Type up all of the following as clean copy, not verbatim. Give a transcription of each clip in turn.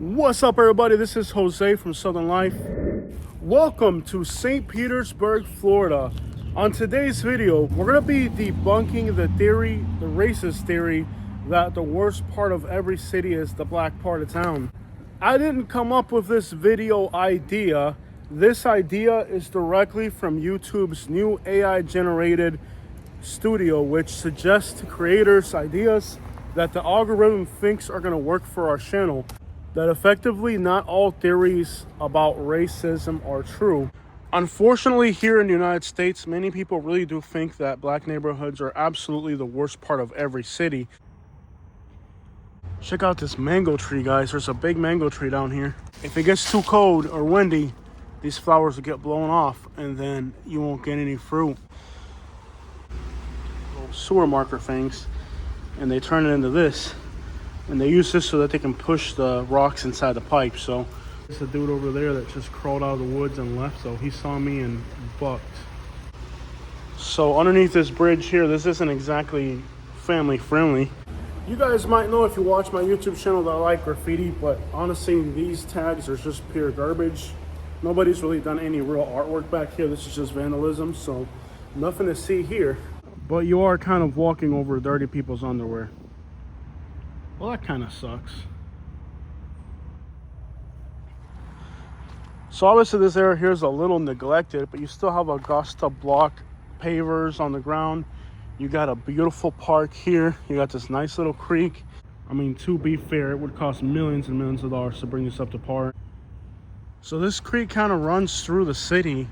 What's up, everybody? This is Jose from Southern Life. Welcome to St. Petersburg, Florida. On today's video, we're going to be debunking the theory, the racist theory, that the worst part of every city is the black part of town. I didn't come up with this video idea. This idea is directly from YouTube's new AI-generated studio, which suggests to creators ideas that the algorithm thinks are going to work for our channel. That effectively not all theories about racism are true. Unfortunately, here in the United States, many people really do think that black neighborhoods are absolutely the worst part of every city. Check out this mango tree, guys. There's a big mango tree down here. If it gets too cold or windy, these flowers will get blown off and then you won't get any fruit. Little sewer marker things, and they turn it into this. And they use this so that they can push the rocks inside the pipe. So there's a dude over there that just crawled out of the woods and left. So he saw me and bucked. So underneath this bridge here, this isn't exactly family friendly. You guys might know if you watch my YouTube channel that I like graffiti, but honestly, these tags are just pure garbage. Nobody's really done any real artwork back here. This is just vandalism, so nothing to see here. But you are kind of walking over dirty people's underwear. Well, that kind of sucks. So obviously this area here is a little neglected, but you still have Augusta block pavers on the ground. You got a beautiful park here. You got this nice little creek. I mean, to be fair, it would cost millions and millions of dollars to bring this up to par. So this creek kind of runs through the city.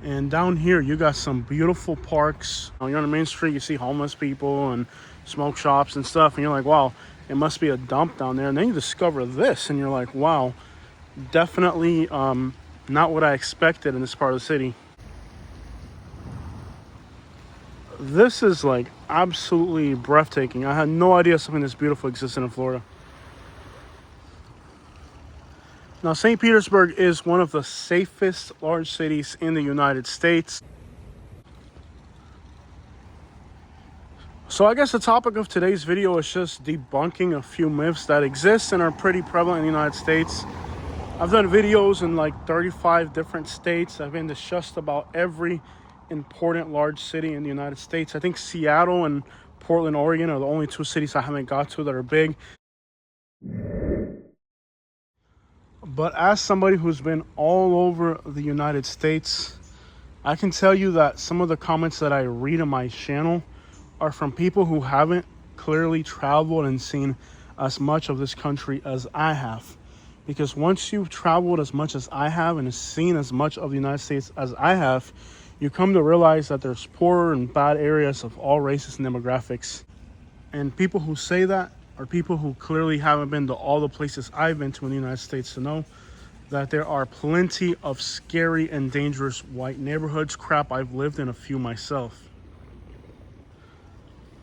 And down here, you got some beautiful parks. You're on the main street, you see homeless people and smoke shops and stuff. And you're like, wow, it must be a dump down there. And then you discover this and you're like, wow, definitely not what I expected in this part of the city. This is like absolutely breathtaking. I had no idea something this beautiful existed in Florida. Now, St. Petersburg is one of the safest large cities in the United States. So I guess the topic of today's video is just debunking a few myths that exist and are pretty prevalent in the United States. I've done videos in like 35 different states. I've been to just about every important large city in the United States. I think Seattle and Portland, Oregon are the only two cities I haven't got to that are big. But as somebody who's been all over the United States, I can tell you that some of the comments that I read on my channel are from people who haven't clearly traveled and seen as much of this country as I have. Because once you've traveled as much as I have and seen as much of the United States as I have, you come to realize that there's poorer and bad areas of all races and demographics. And people who say that are people who clearly haven't been to all the places I've been to in the United States to know that there are plenty of scary and dangerous white neighborhoods. Crap, I've lived in a few myself.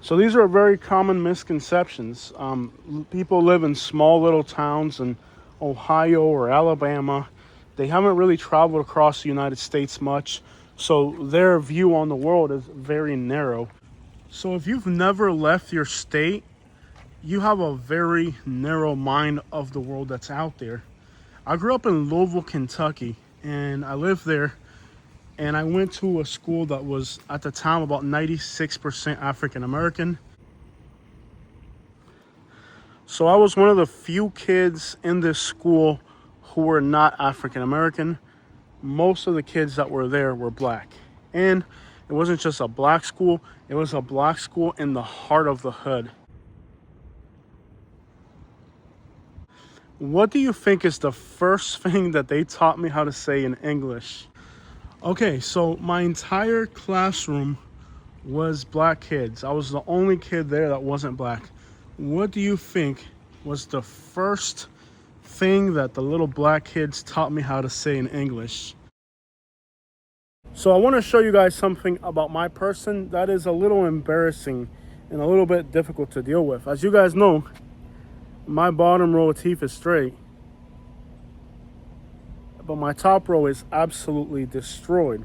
So these are very common misconceptions. People live in small little towns in Ohio or Alabama. They haven't really traveled across the United States much, so their view on the world is very narrow. So if you've never left your state, you have a very narrow mind of the world that's out there. I grew up in Louisville, Kentucky, and I lived there, and I went to a school that was, at the time, about 96% African American. So I was one of the few kids in this school who were not African American. Most of the kids that were there were black. And it wasn't just a black school, it was a black school in the heart of the hood. What do you think is the first thing that they taught me how to say in English? Okay, so my entire classroom was black kids. I was the only kid there that wasn't black. What do you think was the first thing that the little black kids taught me how to say in English? So I want to show you guys something about my person that is a little embarrassing and a little bit difficult to deal with. As you guys know, my bottom row of teeth is straight, but my top row is absolutely destroyed.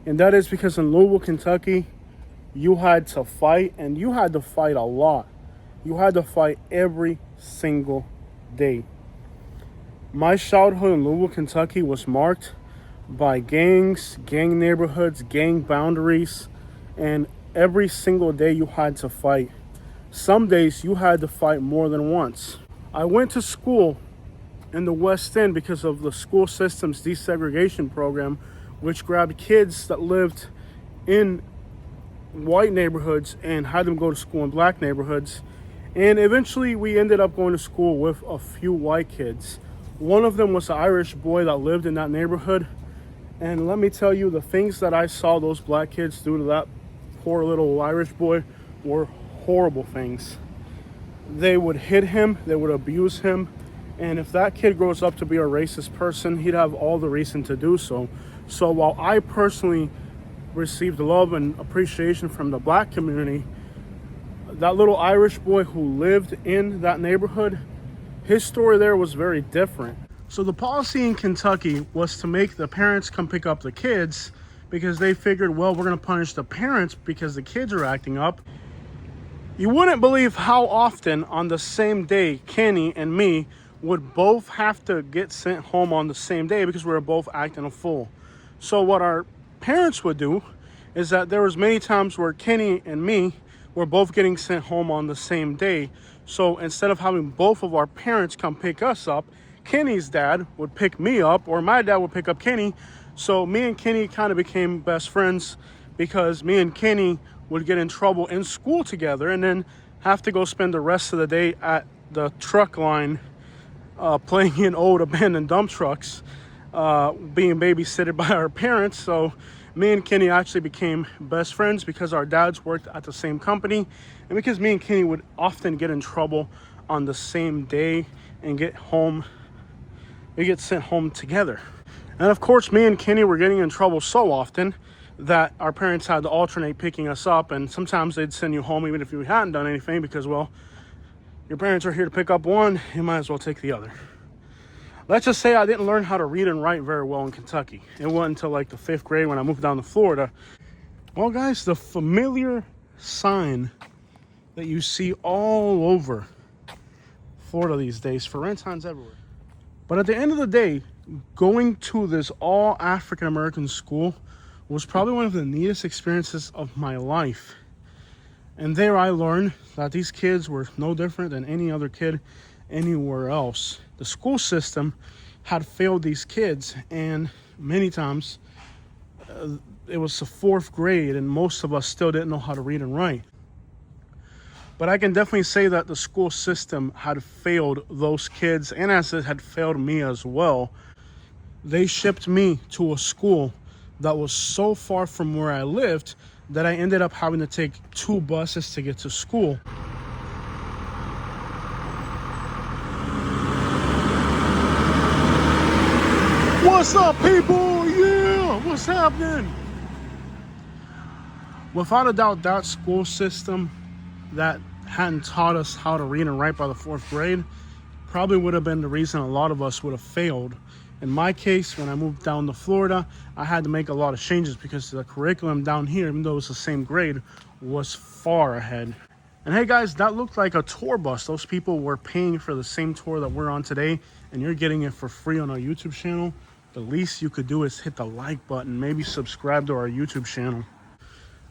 And that is because in Louisville, Kentucky, you had to fight, and you had to fight a lot. You had to fight every single day. My childhood in Louisville, Kentucky was marked by gangs, gang neighborhoods, gang boundaries, and every single day you had to fight. Some days you had to fight more than once. I went to school in the West End because of the school system's desegregation program, which grabbed kids that lived in white neighborhoods and had them go to school in black neighborhoods. And eventually we ended up going to school with a few white kids. One of them was an Irish boy that lived in that neighborhood. And let me tell you, the things that I saw those black kids do to that poor little Irish boy were horrible things. They would hit him, they would abuse him. And if that kid grows up to be a racist person, he'd have all the reason to do so. So while I personally received love and appreciation from the black community, that little Irish boy who lived in that neighborhood, his story there was very different. So the policy in Kentucky was to make the parents come pick up the kids because they figured, well, we're going to punish the parents because the kids are acting up. You wouldn't believe how often on the same day Kenny and me would both have to get sent home on the same day because we were both acting a fool. So what our parents would do is that there was many times where Kenny and me were both getting sent home on the same day. So instead of having both of our parents come pick us up, Kenny's dad would pick me up, or my dad would pick up Kenny. So me and Kenny kind of became best friends because me and Kenny would get in trouble in school together and then have to go spend the rest of the day at the truck line playing in old abandoned dump trucks, being babysitted by our parents. So me and Kenny actually became best friends because our dads worked at the same company and because me and Kenny would often get in trouble on the same day and get sent home together. And of course, me and Kenny were getting in trouble so often that our parents had to alternate picking us up, and sometimes they'd send you home even if you hadn't done anything because, well, your parents are here to pick up one, you might as well take the other. Let's just say I didn't learn how to read and write very well in Kentucky. It wasn't until like the 5th grade when I moved down to Florida. Well, guys, the familiar sign that you see all over Florida these days, for rent signs everywhere. But at the end of the day, going to this all African American school was probably one of the neatest experiences of my life. And there I learned that these kids were no different than any other kid anywhere else. The school system had failed these kids, and many times it was the 4th grade and most of us still didn't know how to read and write. But I can definitely say that the school system had failed those kids, and as it had failed me as well. They shipped me to a school that was so far from where I lived that I ended up having to take 2 buses to get to school. What's up, people? Yeah, what's happening? Without a doubt, that school system that hadn't taught us how to read and write by the 4th grade probably would have been the reason a lot of us would have failed. In my case, when I moved down to Florida, I had to make a lot of changes because the curriculum down here, even though it was the same grade, was far ahead. And hey guys, that looked like a tour bus. Those people were paying for the same tour that we're on today, and you're getting it for free on our YouTube channel. The least you could do is hit the like button, maybe subscribe to our YouTube channel.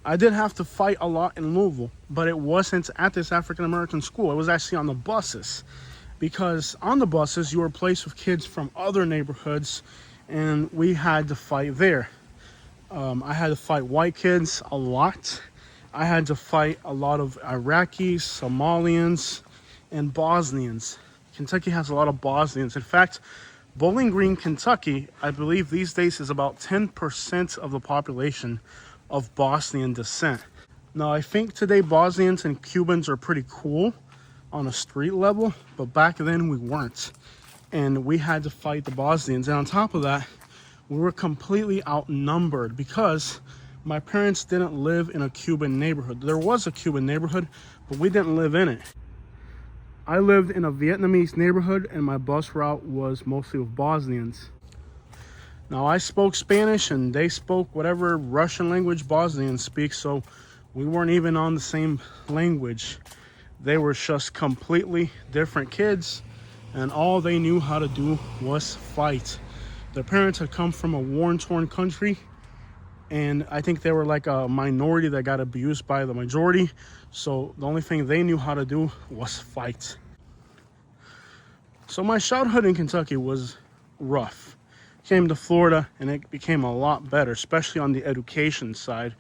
I did have to fight a lot in Louisville, but it wasn't at this African American school. It was actually on the buses. Because on the buses, you were placed with kids from other neighborhoods, and we had to fight there. I had to fight white kids a lot. I had to fight a lot of Iraqis, Somalians, and Bosnians. Kentucky has a lot of Bosnians. In fact, Bowling Green, Kentucky, I believe these days is about 10% of the population of Bosnian descent. Now, I think today Bosnians and Cubans are pretty cool on a street level, but back then we weren't, and we had to fight the Bosnians. And on top of that, we were completely outnumbered because my parents didn't live in a Cuban neighborhood. There was a Cuban neighborhood, but we didn't live in it. I lived in a Vietnamese neighborhood, and my bus route was mostly with Bosnians. Now, I spoke Spanish and they spoke whatever Russian language Bosnians speak, so we weren't even on the same language. They were just completely different kids, and all they knew how to do was fight. Their parents had come from a war-torn country, and I think they were like a minority that got abused by the majority. So the only thing they knew how to do was fight. So my childhood in Kentucky was rough. Came to Florida and it became a lot better, especially on the education side.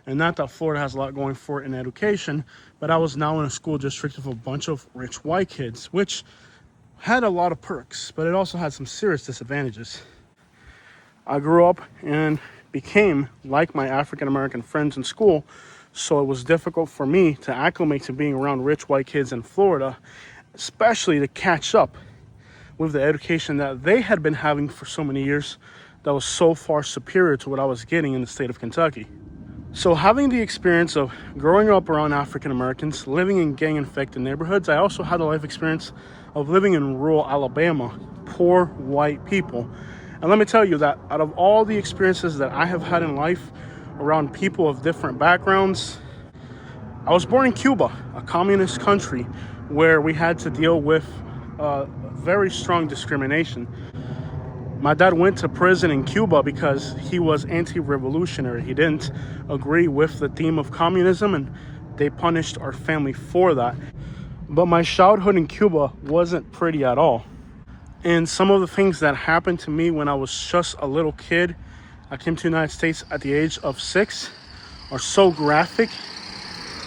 And not that Florida has a lot going for it in education, but I was now in a school district of a bunch of rich white kids, which had a lot of perks, but it also had some serious disadvantages. I grew up and became like my African-American friends in school, so it was difficult for me to acclimate to being around rich white kids in Florida, especially to catch up with the education that they had been having for so many years that was so far superior to what I was getting in the state of Kentucky. So having the experience of growing up around African Americans, living in gang-infected neighborhoods, I also had the life experience of living in rural Alabama, poor white people. And let me tell you that out of all the experiences that I have had in life around people of different backgrounds, I was born in Cuba, a communist country where we had to deal with very strong discrimination. My dad went to prison in Cuba because he was anti-revolutionary. He didn't agree with the theme of communism, and they punished our family for that. But my childhood in Cuba wasn't pretty at all. And some of the things that happened to me when I was just a little kid, I came to the United States at the age of 6, are so graphic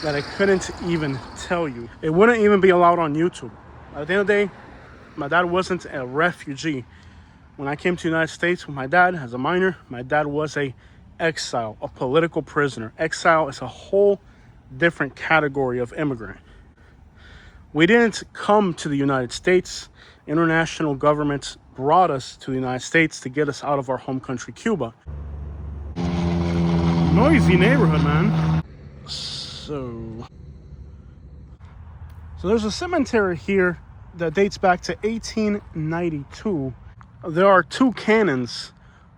that I couldn't even tell you. It wouldn't even be allowed on YouTube. At the end of the day, my dad wasn't a refugee. When I came to the United States with my dad as a minor, my dad was a exile, a political prisoner. Exile is a whole different category of immigrant. We didn't come to the United States. International governments brought us to the United States to get us out of our home country, Cuba. Noisy neighborhood, man. So there's a cemetery here that dates back to 1892. There are 2 cannons.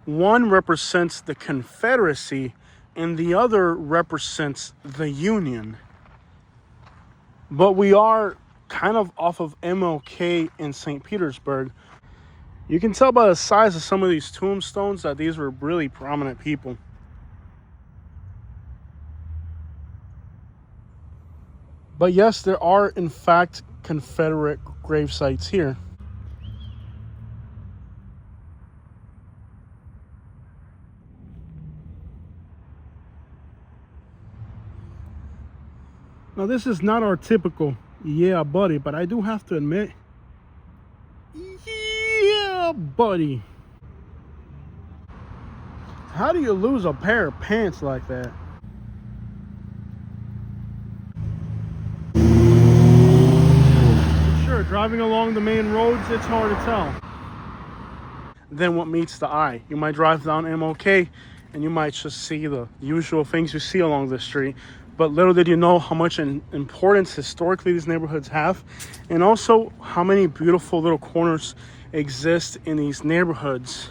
One represents the Confederacy and the other represents the Union. But we are kind of off of MLK in St. Petersburg. You can tell by the size of some of these tombstones that these were really prominent people. But yes, there are in fact Confederate grave sites here. Now this is not our typical yeah buddy, but I do have to admit, yeah buddy. How do you lose a pair of pants like that? Sure, driving along the main roads, it's hard to tell. Then what meets the eye? You might drive down MLK and you might just see the usual things you see along the street. But little did you know how much importance historically these neighborhoods have, and also how many beautiful little corners exist in these neighborhoods.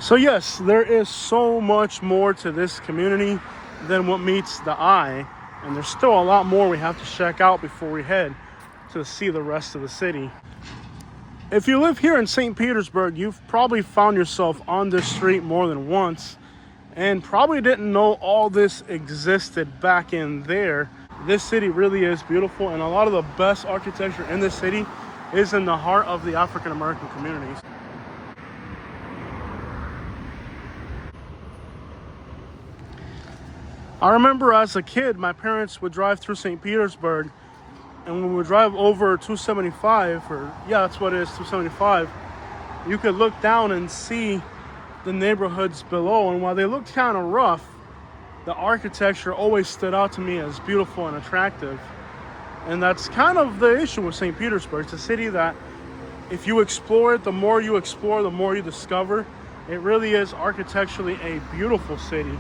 So yes, there is so much more to this community than what meets the eye, and there's still a lot more we have to check out before we head to see the rest of the city. If you live here in St. Petersburg, you've probably found yourself on this street more than once and probably didn't know all this existed back in there. This city really is beautiful, and a lot of the best architecture in this city is in the heart of the African American communities. I remember as a kid, my parents would drive through St. Petersburg, and when we would drive over 275, or yeah, that's what it is, 275, you could look down and see the neighborhoods below. And while they looked kind of rough, the architecture always stood out to me as beautiful and attractive. And that's kind of the issue with St. Petersburg. It's a city that if you explore it, the more you explore, the more you discover. It really is architecturally a beautiful city.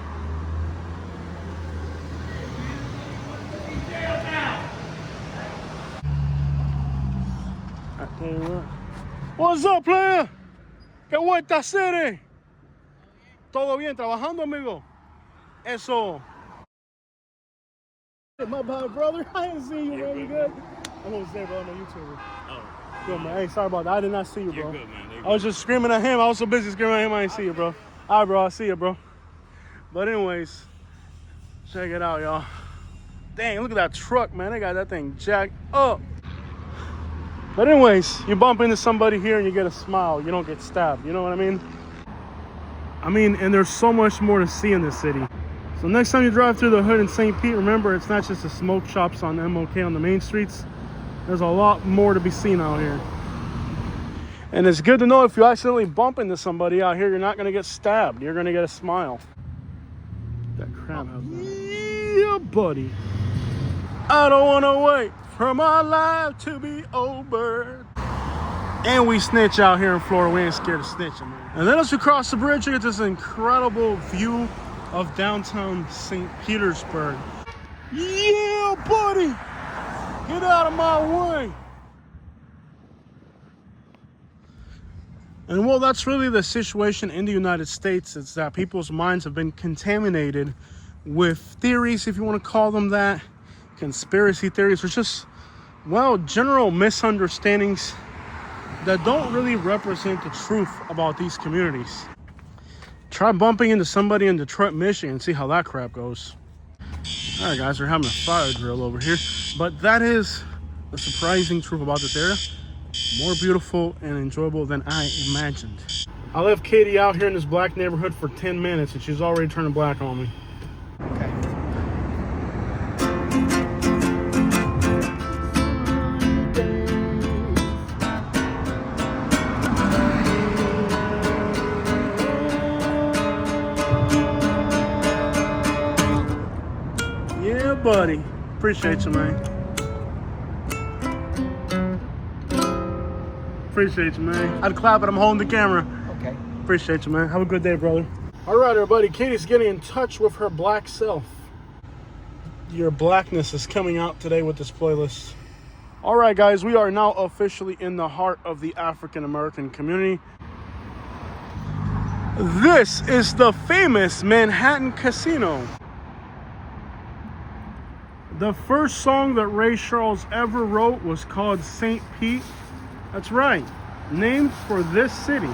What's up, player? ¿Qué vuelta a hacer? ¿Todo bien? ¿Trabajando, amigo? Eso. My bad, brother. I didn't see you, man. You good? I'm Jose, bro. I'm a YouTuber. Oh. Good, man. Hey, sorry about that. I did not see you, bro. You're good, man. I was just screaming at him. I was so busy screaming at him, I didn't see you, bro. All right, bro. I see you, bro. But anyways, check it out, y'all. Dang, look at that truck, man. They got that thing jacked up. But anyways, you bump into somebody here and you get a smile. You don't get stabbed. You know what I mean? And there's so much more to see in this city. So next time you drive through the hood in St. Pete, remember it's not just the smoke shops on MOK on the main streets. There's a lot more to be seen out here. And it's good to know if you accidentally bump into somebody out here, you're not going to get stabbed. You're going to get a smile. That crab house. Yeah, buddy. I don't want to wait for my life to be over. And we snitch out here in Florida. We ain't scared of snitching, man. And then as we cross the bridge, you get this incredible view of downtown St. Petersburg. Yeah, buddy! Get out of my way! And well, that's really the situation in the United States. It's that people's minds have been contaminated with theories, if you want to call them that, conspiracy theories, or just, well, general misunderstandings that don't really represent the truth about these communities. Try bumping into somebody in Detroit, Michigan, and see how that crap goes. All right, guys, we're having a fire drill over here. But that is the surprising truth about this area. More beautiful and enjoyable than I imagined. I left Katie out here in this black neighborhood for 10 minutes, and she's already turning black on me. Okay. Yeah, buddy. Appreciate you, man. Appreciate you, man. I'd clap, but I'm holding the camera. Okay. Appreciate you, man. Have a good day, brother. All right, everybody. Katie's getting in touch with her black self. Your blackness is coming out today with this playlist. All right, guys. We are now officially in the heart of the African-American community. This is the famous Manhattan Casino. The first song that Ray Charles ever wrote was called St. Pete. That's right, named for this city.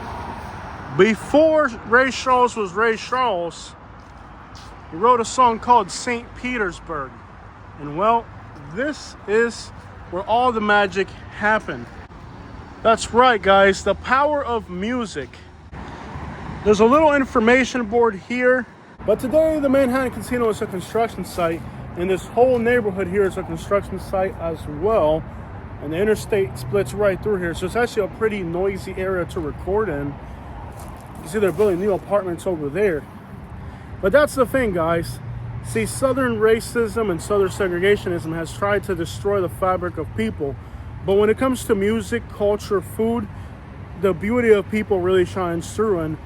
Before Ray Charles was Ray Charles, he wrote a song called St. Petersburg. And well, this is where all the magic happened. That's right, guys, the power of music. There's a little information board here, but today the Manhattan Casino is a construction site, and this whole neighborhood here is a construction site as well. And the interstate splits right through here. So it's actually a pretty noisy area to record in. You can see they're building new apartments over there. But that's the thing, guys. See, Southern racism and Southern segregationism has tried to destroy the fabric of people. But when it comes to music, culture, food, the beauty of people really shines through. And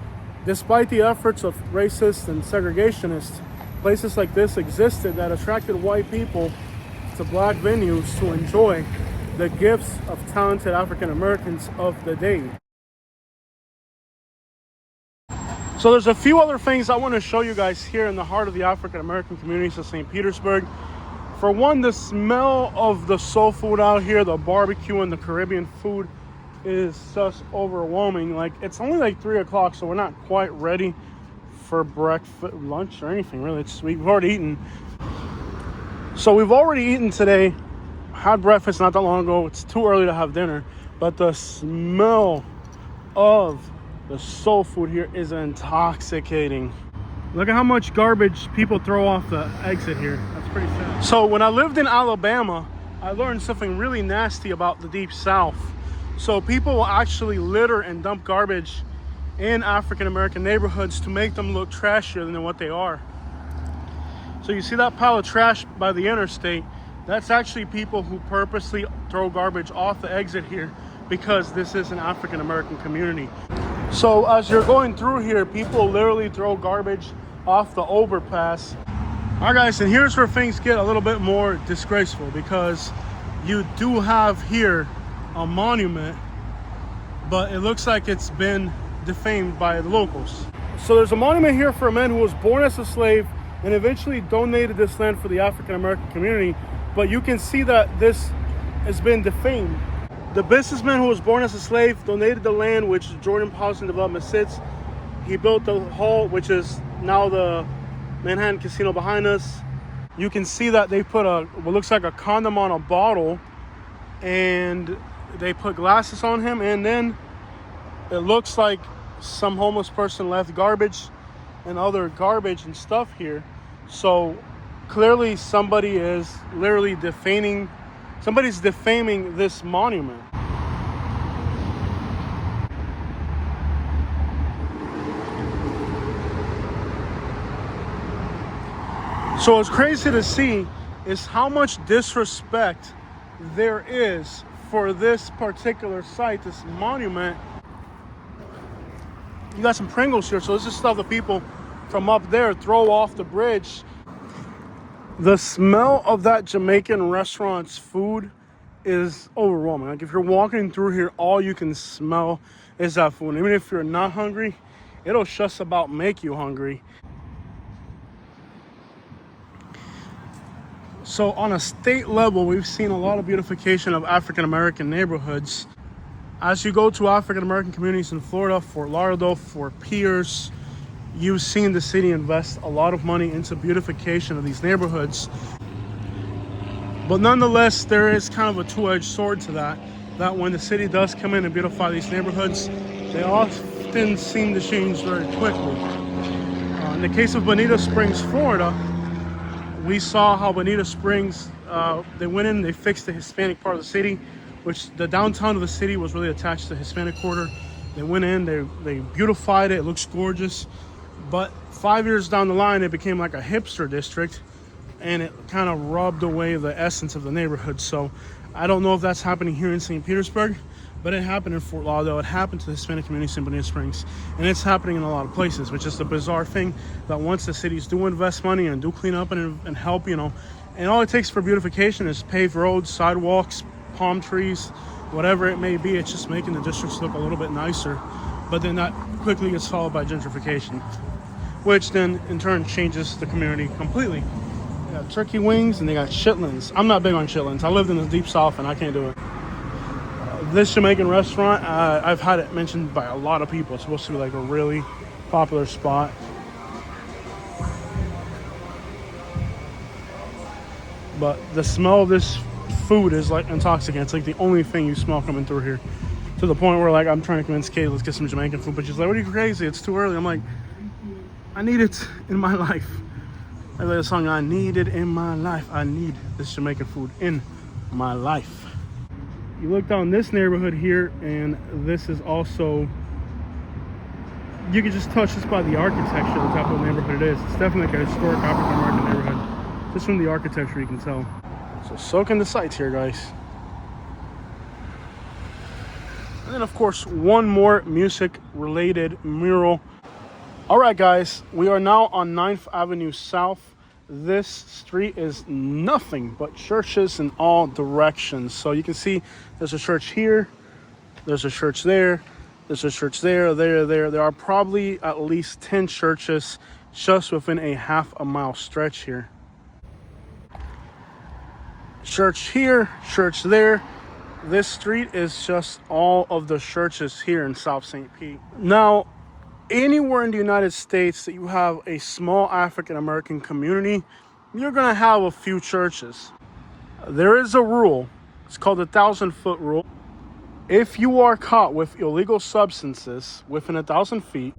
despite the efforts of racists and segregationists, places like this existed that attracted white people to black venues to enjoy the gifts of talented African Americans of the day. So there's a few other things I want to show you guys here in the heart of the African American communities of St. Petersburg. For one, the smell of the soul food out here, the barbecue and the Caribbean food is just overwhelming. Like, it's only like 3 o'clock, so we're not quite ready for breakfast, lunch, or anything really. We've already eaten. So we've already eaten today. Had breakfast not that long ago. It's too early to have dinner, but the smell of the soul food here is intoxicating. Look at how much garbage people throw off the exit here. That's pretty sad. So when I lived in Alabama, I learned something really nasty about the Deep South. So people will actually litter and dump garbage in African American neighborhoods to make them look trashier than what they are. So you see that pile of trash by the interstate? That's actually people who purposely throw garbage off the exit here because this is an African American community. So as you're going through here, people literally throw garbage off the overpass. All right, guys, and here's where things get a little bit more disgraceful, because you do have here a monument, but it looks like it's been defamed by the locals. So there's a monument here for a man who was born as a slave, and eventually donated this land for the African American community. But you can see that this has been defamed. The businessman who was born as a slave donated the land which Jordan Housing Development sits. He built the hall, which is now the Manhattan Casino behind us. You can see that they put what looks like a condom on a bottle, and they put glasses on him, and then it looks like some homeless person left garbage and other garbage and stuff here. So clearly somebody is literally defaming this monument. So what's crazy to see is how much disrespect there is for this particular site, this monument. You got some Pringles here, so this is stuff that people from up there throw off the bridge. The smell of that Jamaican restaurant's food is overwhelming. Like, if you're walking through here, all you can smell is that food. Even if you're not hungry, it'll just about make you hungry. So on a state level, we've seen a lot of beautification of African American neighborhoods. As you go to African American communities in Florida, Fort Lauderdale, Fort Pierce, you've seen the city invest a lot of money into beautification of these neighborhoods. But nonetheless, there is kind of a two-edged sword to that when the city does come in and beautify these neighborhoods, they often seem to change very quickly. In the case of Bonita Springs, Florida, we saw how Bonita Springs, they went in, they fixed the Hispanic part of the city, which the downtown of the city was really attached to the Hispanic quarter. They went in, they beautified it, it looks gorgeous. But 5 years down the line, it became like a hipster district, and it kind of rubbed away the essence of the neighborhood. So I don't know if that's happening here in St. Petersburg, but it happened in Fort Lauderdale. It happened to the Hispanic community in Bonita Springs, and it's happening in a lot of places, which is the bizarre thing, that once the cities do invest money and do clean up and help, and all it takes for beautification is paved roads, sidewalks, palm trees, whatever it may be. It's just making the districts look a little bit nicer, but then that quickly gets followed by gentrification, which then in turn changes the community completely. They got turkey wings and they got chitlins. I'm not big on chitlins. I lived in the deep south and I can't do it. This Jamaican restaurant, I've had it mentioned by a lot of people. It's supposed to be like a really popular spot. But the smell of this food is like intoxicant. It's like the only thing you smell coming through here. To the point where, like, I'm trying to convince Kate, let's get some Jamaican food. But she's like, what are you crazy? It's too early. I'm like, I need it in my life. I like the song, I need it in my life. I need this Jamaican food in my life. You look down this neighborhood here, and this is also, you can just touch this by the architecture, the type of neighborhood it is. It's definitely like a historic African American neighborhood. Just from the architecture you can tell. So soak in the sights here, guys. And then of course, one more music related mural. All right, guys, we are now on 9th Avenue South. This street is nothing but churches in all directions. So you can see there's a church here, there's a church there, there's a church there. There are probably at least 10 churches just within a half a mile stretch here. Church here, church there. This street is just all of the churches here in South St. Pete. Now, anywhere in the United States that you have a small African American community, you're gonna have a few churches. There is a rule, it's called the 1,000-foot rule. If you are caught with illegal substances within 1,000 feet,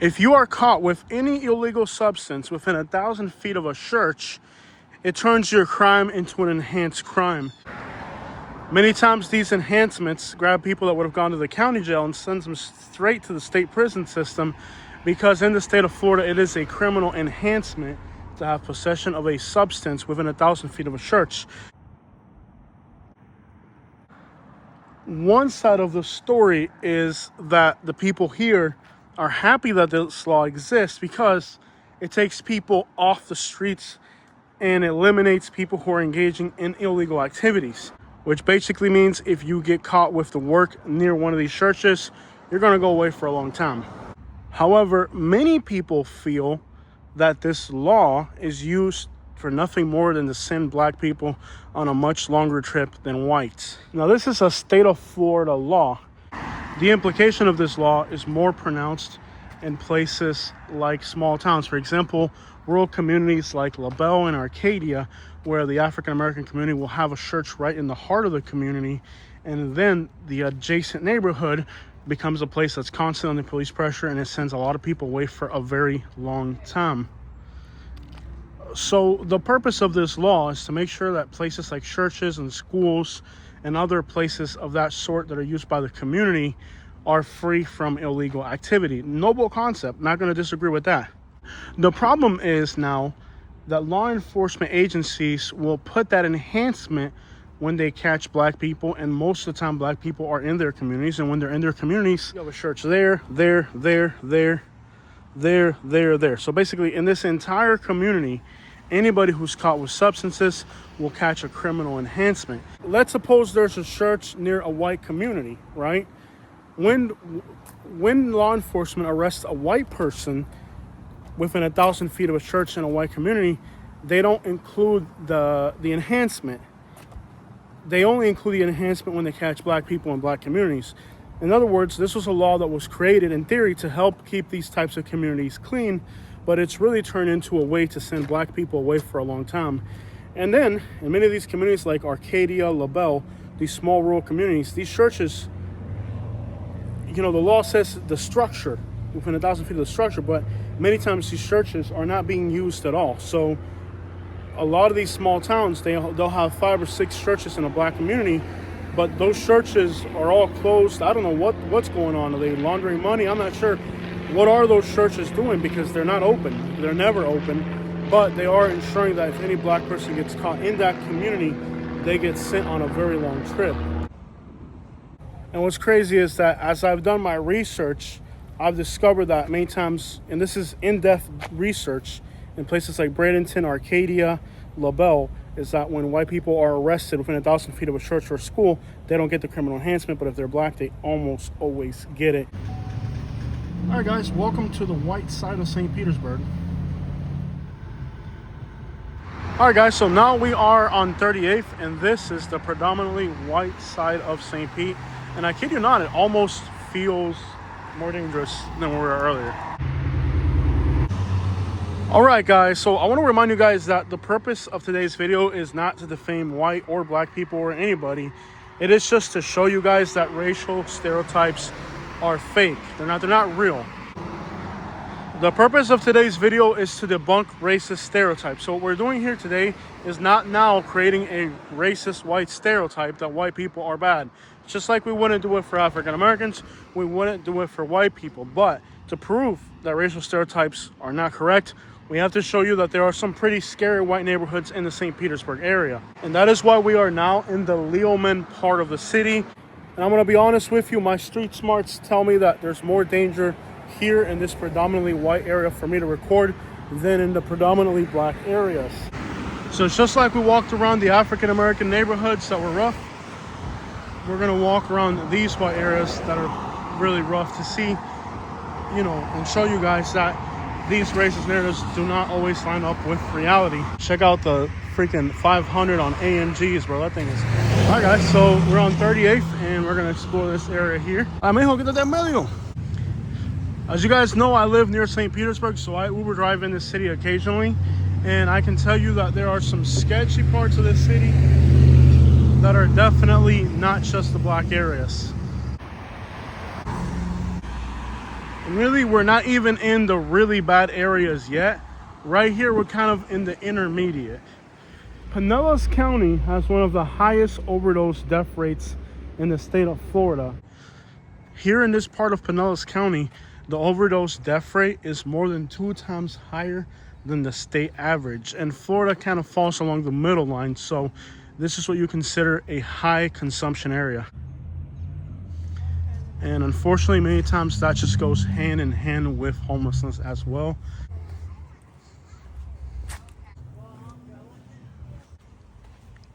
if you are caught with any illegal substance within 1,000 feet of a church, it turns your crime into an enhanced crime. Many times these enhancements grab people that would have gone to the county jail and sends them straight to the state prison system, because in the state of Florida, it is a criminal enhancement to have possession of a substance within 1,000 feet of a church. One side of the story is that the people here are happy that this law exists because it takes people off the streets and eliminates people who are engaging in illegal activities, which basically means if you get caught with the work near one of these churches, you're going to go away for a long time. However, many people feel that this law is used for nothing more than to send black people on a much longer trip than whites. Now, this is a state of Florida law. The implication of this law is more pronounced in places like small towns. For example, rural communities like LaBelle and Arcadia, where the African American community will have a church right in the heart of the community, and then the adjacent neighborhood becomes a place that's constantly under police pressure, and it sends a lot of people away for a very long time. So the purpose of this law is to make sure that places like churches and schools and other places of that sort that are used by the community are free from illegal activity. Noble concept, not going to disagree with that. The problem is now that law enforcement agencies will put that enhancement when they catch black people, and most of the time black people are in their communities, and when they're in their communities, you have a church there. So basically, in this entire community, anybody who's caught with substances will catch a criminal enhancement. Let's suppose there's a church near a white community, right? When law enforcement arrests a white person within 1,000 feet of a church in a white community, they don't include the enhancement. They only include the enhancement when they catch black people in black communities. In other words, this was a law that was created in theory to help keep these types of communities clean, but it's really turned into a way to send black people away for a long time. And then in many of these communities like Arcadia, LaBelle, these small rural communities, these churches, you know, the law says the structure, within 1,000 feet of the structure, but many times these churches are not being used at all. So a lot of these small towns, they'll have 5 or 6 churches in a black community, but those churches are all closed. I don't know what's going on. Are they laundering money? I'm not sure. What are those churches doing? Because they're not open. They're never open, but they are ensuring that if any black person gets caught in that community, they get sent on a very long trip. And what's crazy is that as I've done my research, I've discovered that many times, and this is in-depth research, in places like Bradenton, Arcadia, LaBelle, is that when white people are arrested within 1,000 feet of a church or a school, they don't get the criminal enhancement, but if they're black, they almost always get it. All right, guys, welcome to the white side of St. Petersburg. All right, guys, so now we are on 38th, and this is the predominantly white side of St. Pete. And I kid you not, it almost feels more dangerous than where we were earlier. All right, guys, so I want to remind you guys that the purpose of today's video is not to defame white or black people or anybody. It is just to show you guys that racial stereotypes are fake. They're not real. The purpose of today's video is to debunk racist stereotypes. So what we're doing here today is not now creating a racist white stereotype that white people are bad. Just like we wouldn't do it for African Americans, we wouldn't do it for white people. But to prove that racial stereotypes are not correct, we have to show you that there are some pretty scary white neighborhoods in the St. Petersburg area. And that is why we are now in the Leoman part of the city. And I'm gonna be honest with you, my street smarts tell me that there's more danger here in this predominantly white area for me to record than in the predominantly black areas. So it's just like we walked around the African American neighborhoods that were rough, we're gonna walk around these white areas that are really rough to see, you know, and show you guys that these racist narratives do not always line up with reality. Check out the freaking 500 on AMGs, bro. That thing is... All right, guys, so we're on 38th, and we're gonna explore this area here. Amigo, quítate en medio. As you guys know, I live near St. Petersburg, so I Uber drive in this city occasionally, and I can tell you that there are some sketchy parts of this city that are definitely not just the black areas. And really, we're not even in the really bad areas yet. Right here, we're kind of in the intermediate. Pinellas County has one of the highest overdose death rates in the state of Florida. Here in this part of Pinellas County, the overdose death rate is more than 2 times higher than the state average. And Florida kind of falls along the middle line, so this is what you consider a high consumption area. And unfortunately, many times that just goes hand in hand with homelessness as well.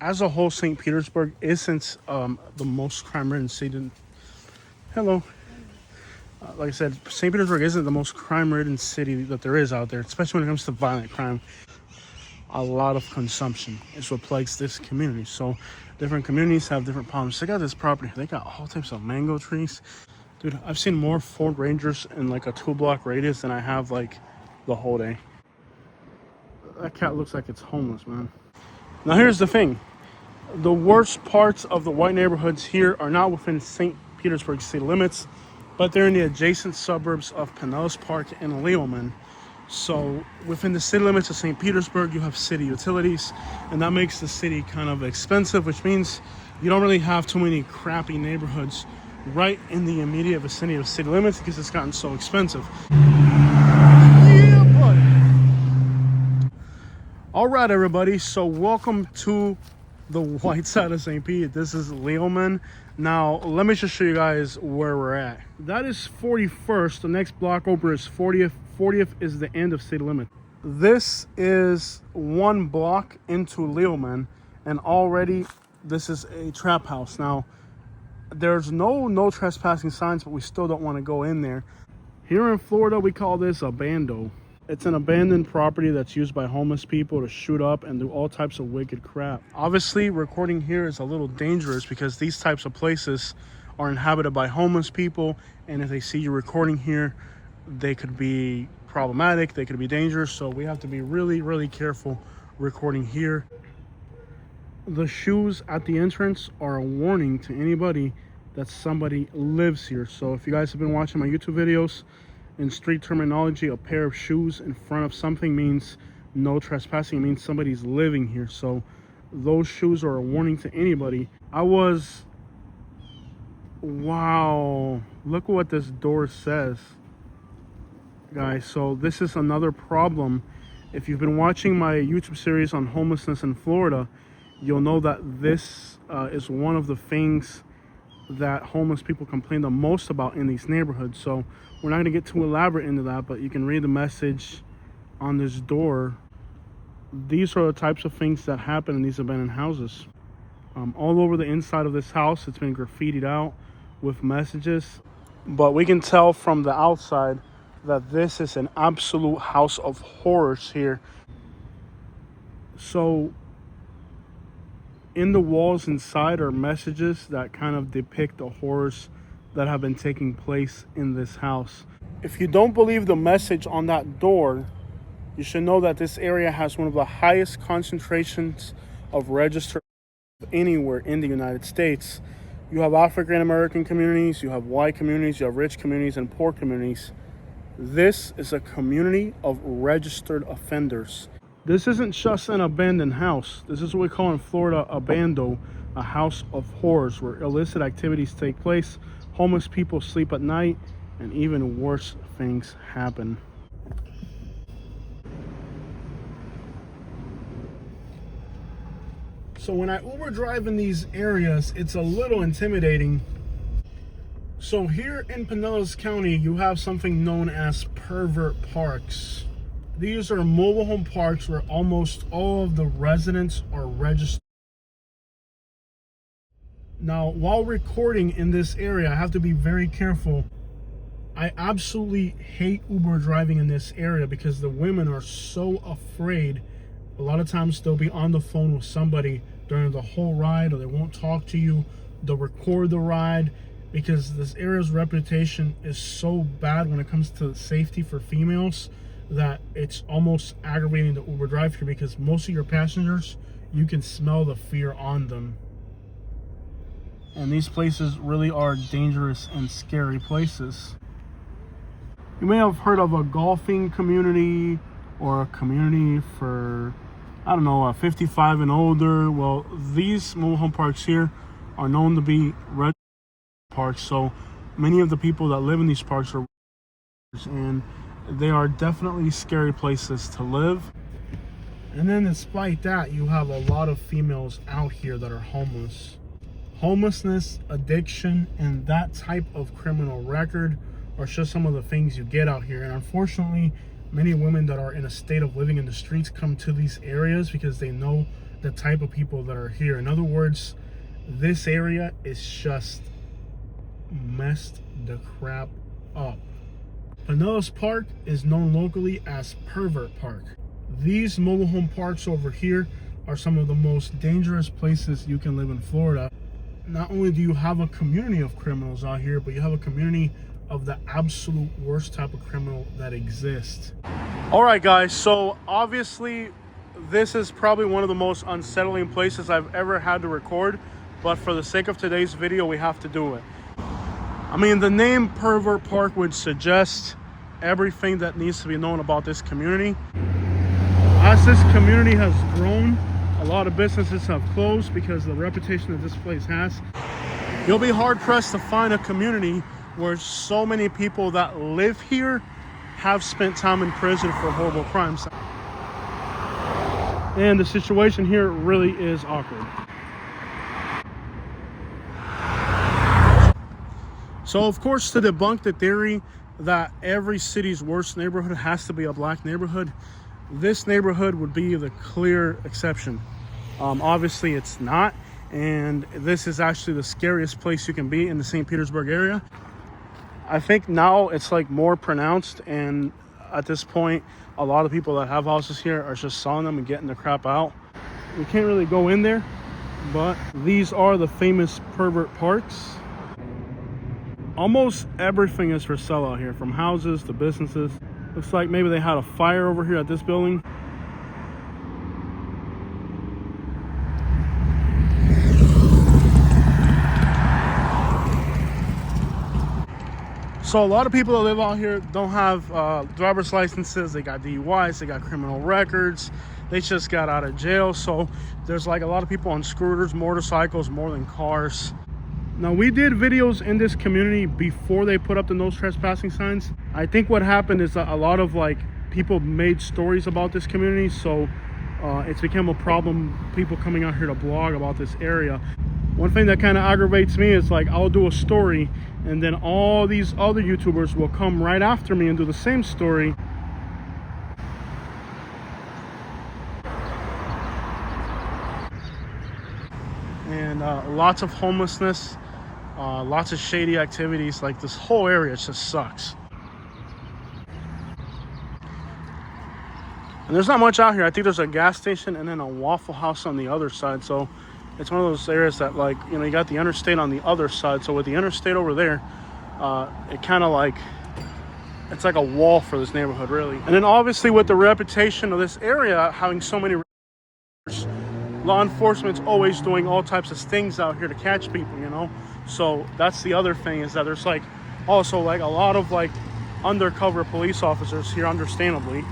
as a whole, St. Petersburg isn't the most crime-ridden city. Hello. Like I said, St. Petersburg isn't the most crime-ridden city that there is out there, especially when it comes to violent crime. A lot of consumption is what plagues this community. So different communities have different problems. Check out this property. They got all types of mango trees. Dude, I've seen more Ford Rangers in like a 2-block radius than I have like the whole day. That cat looks like it's homeless, man. Now here's the thing. The worst parts of the white neighborhoods here are not within St. Petersburg city limits, but they're in the adjacent suburbs of Pinellas Park and Leoman. So within the city limits of St. Petersburg, you have city utilities, and that makes the city kind of expensive, which means you don't really have too many crappy neighborhoods right in the immediate vicinity of city limits because it's gotten so expensive. Yeah, buddy. All right, everybody. So welcome to the white side of St. Pete. This is Leoman. Now, let me just show you guys where we're at. That is 41st. The next block over is 40th. 40th is the end of city limit. This is 1 block into Leoman, and already this is a trap house. Now, there's no trespassing signs, but we still don't want to go in there. Here in Florida, we call this a bando. It's an abandoned property that's used by homeless people to shoot up and do all types of wicked crap. Obviously, recording here is a little dangerous because these types of places are inhabited by homeless people, and if they see you recording here, they could be problematic, they could be dangerous, so we have to be really careful recording here. The shoes at the entrance are a warning to anybody that somebody lives here. So if you guys have been watching my YouTube videos, in street terminology, a pair of shoes in front of something means no trespassing. It means somebody's living here. So those shoes are a warning to anybody. Wow, look what this door says, guys. So this is another problem. If you've been watching my YouTube series on homelessness in Florida, you'll know that this is one of the things that homeless people complain the most about in these neighborhoods. So we're not going to get too elaborate into that, but you can read the message on this door. These are the types of things that happen in these abandoned houses. All over the inside of this house, it's been graffitied out with messages, but we can tell from the outside that this is an absolute house of horrors here. So in the walls inside are messages that kind of depict the horrors that have been taking place in this house. If you don't believe the message on that door, you should know that this area has one of the highest concentrations of registered anywhere in the United States. You have African American communities, you have white communities, you have rich communities, and poor communities. This is a community of registered offenders. This isn't just an abandoned house. This is what we call in Florida a bando, a house of horrors where illicit activities take place, homeless people sleep at night, and even worse things happen. So when I Uber drive in these areas, it's a little intimidating. So here in Pinellas County, you have something known as pervert parks. These are mobile home parks where almost all of the residents are registered. Now, while recording in this area, I have to be very careful. I absolutely hate Uber driving in this area because the women are so afraid. A lot of times they'll be on the phone with somebody during the whole ride, or they won't talk to you. They'll record the ride because this area's reputation is so bad when it comes to safety for females that it's almost aggravating to Uber drive here because most of your passengers, you can smell the fear on them. And these places really are dangerous and scary places. You may have heard of a golfing community or a community for, I don't know, 55 and older. Well, these mobile home parks here are known to be red parks. So many of the people that live in these parks are, and they are definitely scary places to live. And then despite that, you have a lot of females out here that are homeless. Homelessness, addiction, and that type of criminal record are just some of the things you get out here. And unfortunately, many women that are in a state of living in the streets come to these areas because they know the type of people that are here. In other words, this area is just messed the crap up. Pinellas Park is known locally as Pervert Park. These mobile home parks over here are some of the most dangerous places you can live in Florida. Not only do you have a community of criminals out here, but you have a community of the absolute worst type of criminal that exists. All right, guys, so obviously this is probably one of the most unsettling places I've ever had to record, but for the sake of today's video, we have to do it. I mean, the name Pervert Park would suggest everything that needs to be known about this community. As this community has grown, a lot of businesses have closed because of the reputation that this place has. You'll be hard-pressed to find a community where so many people that live here have spent time in prison for horrible crimes. And the situation here really is awkward. So, of course, to debunk the theory that every city's worst neighborhood has to be a black neighborhood, this neighborhood would be the clear exception. Obviously, it's not, and this is actually the scariest place you can be in the St. Petersburg area. I think now it's like more pronounced, and at this point, a lot of people that have houses here are just selling them and getting the crap out. We can't really go in there, but these are the famous Pervert Parks. Almost everything is for sale out here, from houses to businesses. Looks like maybe they had a fire over here at this building. So a lot of people that live out here don't have driver's licenses. They got DUIs, they got criminal records. They just got out of jail. So there's like a lot of people on scooters, motorcycles, more than cars. Now, we did videos in this community before they put up the no trespassing signs. I think what happened is that a lot of like people made stories about this community, so it's become a problem, people coming out here to blog about this area. One thing that kind of aggravates me is like I'll do a story and then all these other YouTubers will come right after me and do the same story. And lots of homelessness, lots of shady activities. Like this whole area just sucks. And there's not much out here. I think there's a gas station and then a Waffle House on the other side. So it's one of those areas that, like, you know, you got the interstate on the other side. So with the interstate over there, it kind of like, it's like a wall for this neighborhood, really. And then obviously with the reputation of this area having so many law enforcement's always doing all types of stings out here to catch people, you know. So that's the other thing, is that there's like also like a lot of like undercover police officers here, understandably.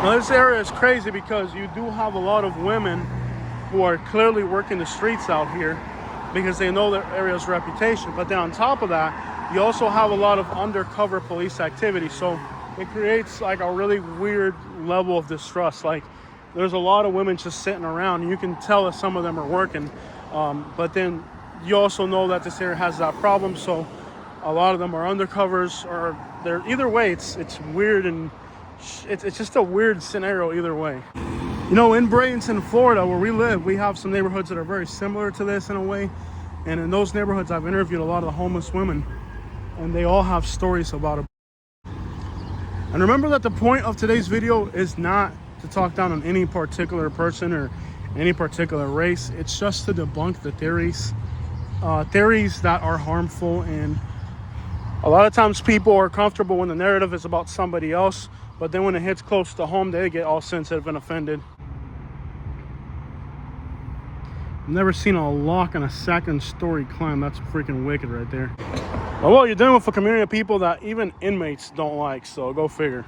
Now this area is crazy because you do have a lot of women who are clearly working the streets out here because they know their area's reputation. But then on top of that, you also have a lot of undercover police activity. So it creates like a really weird level of distrust. Like there's a lot of women just sitting around, and you can tell that some of them are working. But then you also know that this area has that problem. So a lot of them are undercovers, or they're, either way, it's weird, and it's just a weird scenario either way. You know, in Bradenton, Florida, where we live, we have some neighborhoods that are very similar to this in a way. And in those neighborhoods, I've interviewed a lot of the homeless women, and they all have stories about it. And remember that the point of today's video is not to talk down on any particular person or any particular race. It's just to debunk the theories that are harmful. And a lot of times people are comfortable when the narrative is about somebody else, but then when it hits close to home, they get all sensitive and offended. I've never seen a lock on a second story climb. That's freaking wicked right there. But well, you're dealing with a community of people that even inmates don't like, so go figure.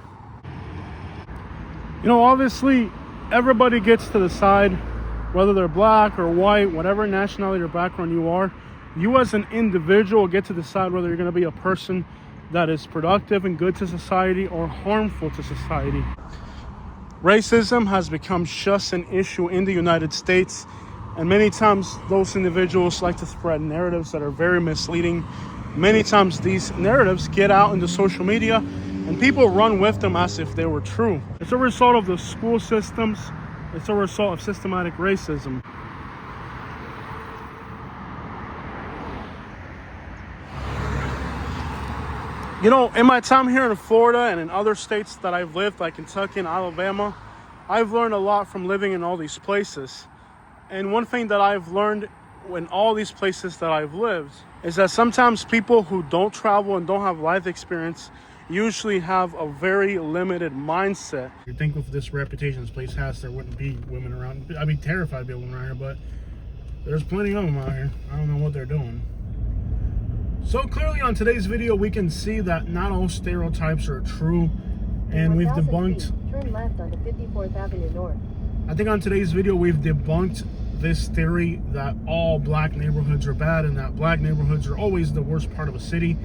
You know, obviously, everybody gets to decide whether they're black or white, whatever nationality or background you are. You as an individual get to decide whether you're going to be a person that is productive and good to society or harmful to society. Racism has become just an issue in the United States. And many times those individuals like to spread narratives that are very misleading. Many times these narratives get out into social media and people run with them as if they were true. It's a result of the school systems. It's a result of systematic racism. You know, in my time here in Florida and in other states that I've lived, like Kentucky and Alabama, I've learned a lot from living in all these places. And one thing that I've learned in all these places that I've lived is that sometimes people who don't travel and don't have life experience usually have a very limited mindset. You think with this reputation this place has, there wouldn't be women around. I'd be terrified to be a woman around here, but there's plenty of them out here. I don't know what they're doing. So clearly on today's video, we can see that not all stereotypes are true, and we've debunked. Turn left onto 54th Avenue North. I think on today's video, we've debunked this theory that all black neighborhoods are bad and that black neighborhoods are always the worst part of a city.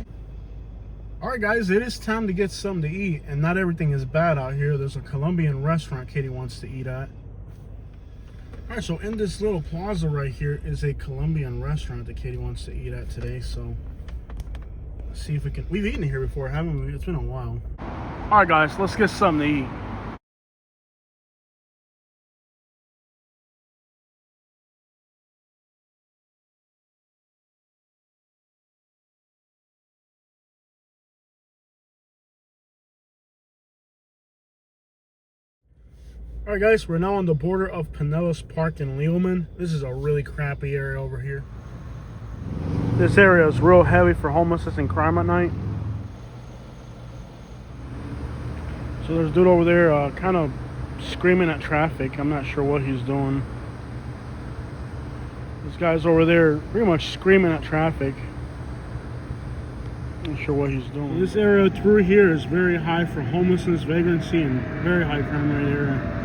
All right, guys, it is time to get something to eat, and not everything is bad out here. There's a Colombian restaurant Katie wants to eat at. All right, so in this little plaza right here is a Colombian restaurant that Katie wants to eat at today. So let's see if we can. We've eaten here before, haven't we? It's been a while. All right, guys, let's get something to eat. All right, guys, we're now on the border of Pinellas Park and Leoman. This is a really crappy area over here. This area is real heavy for homelessness and crime at night. So there's a dude over there kind of screaming at traffic. I'm not sure what he's doing. This guy's over there pretty much screaming at traffic. Not sure what he's doing. This area through here is very high for homelessness, vagrancy, and very high crime rate area.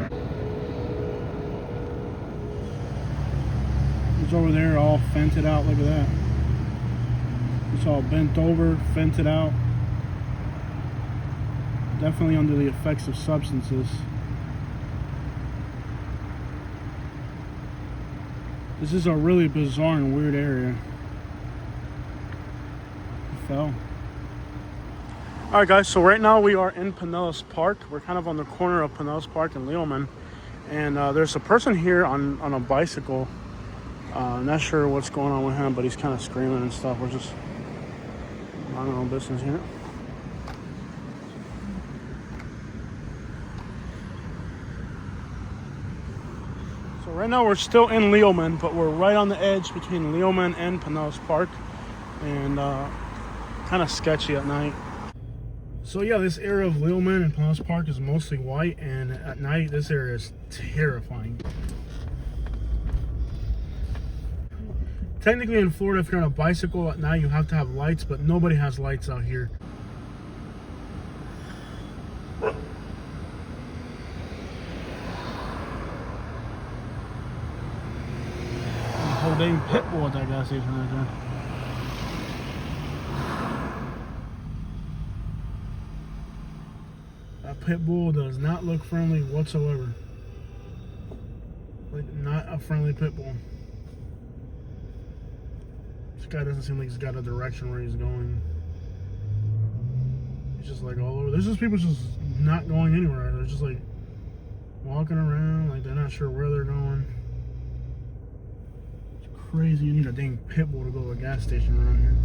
He's over there all fented out. Look at that. It's all bent over, fented out. Definitely under the effects of substances. This is a really bizarre and weird area. It fell. Alright, guys, so right now we are in Pinellas Park. We're kind of on the corner of Pinellas Park and Leoman. And there's a person here on a bicycle. Not sure what's going on with him, but he's kind of screaming and stuff. We're just minding our own business here. So right now we're still in Leoman, but we're right on the edge between Leoman and Pinellas Park, and kind of sketchy at night. So yeah, this area of Leoman and Pinellas Park is mostly white, and at night this area is terrifying. Technically in Florida, if you're on a bicycle at night, you have to have lights, but nobody has lights out here. The whole dang pit bull at that gas station right there. That pit bull does not look friendly whatsoever. Like, not a friendly pit bull. This guy doesn't seem like he's got a direction where he's going. He's just like all over. There's just people just not going anywhere. They're just like walking around, like they're not sure where they're going. It's crazy. You need a dang pit bull to go to a gas station around here.